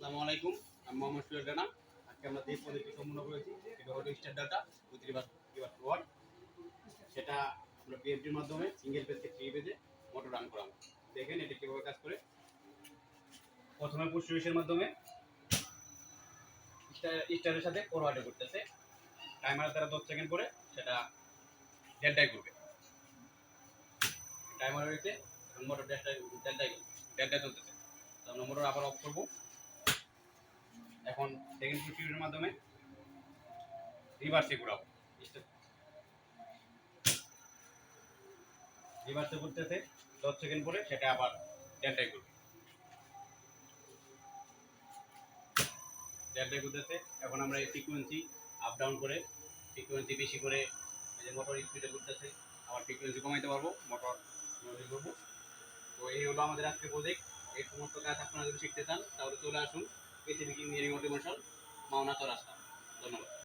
আসসালামু আলাইকুম, আমি মোহাম্মদ সুহেল রানা। আজকে আমরা যে প্রজেক্টটি সম্পূর্ণ করেছি সেটা হলো star data with reverse word. সেটা আমরা পিএফডির মাধ্যমে সিঙ্গেল পেজ থেকে থ্রি পেজে মোটর রান করাবো। দেখেন এটি কীভাবে কাজ করে। প্রথমে পুশ সুইচের মাধ্যমে স্টারের সাথে ফরওয়ার্ডে করতেছে, টাইমার দ্বারা 10 সেকেন্ড পরে সেটা ডেল্টায় করবে। টাইমার হয়েছে এবং মোটর ডেল্টায় চলতেছে। তো আমরা মোটর আবার অফ করবো। এখন সেকেন্ড পুশ সুইচের মাধ্যমে রিভার্সে ঘোরাবো। রিভার্সে করতেছে 10 সেকেন্ড পরে সেটা আবার ডেল্টায় করবে। ডেল্টায় করতেছে। এখন আমরা এই ফ্রিকোয়েন্সি আপ ডাউন করে ফ্রিকোয়েন্সি বেশি করে যে মোটর স্পিডে করতেছে, আবার ফ্রিকোয়েন্সি কমাইতে পারবো, মোটর করবো। তো এই হলো আমাদের আজকে প্রজেক্ট। এই সমস্ত কাজ আপনারা যদি শিখতে চান তাহলে চলে আসুন পৃথিবী ইঞ্জিনিয়ারিং অটোমেশন, মাওনা চৌরাস্তা। ধন্যবাদ।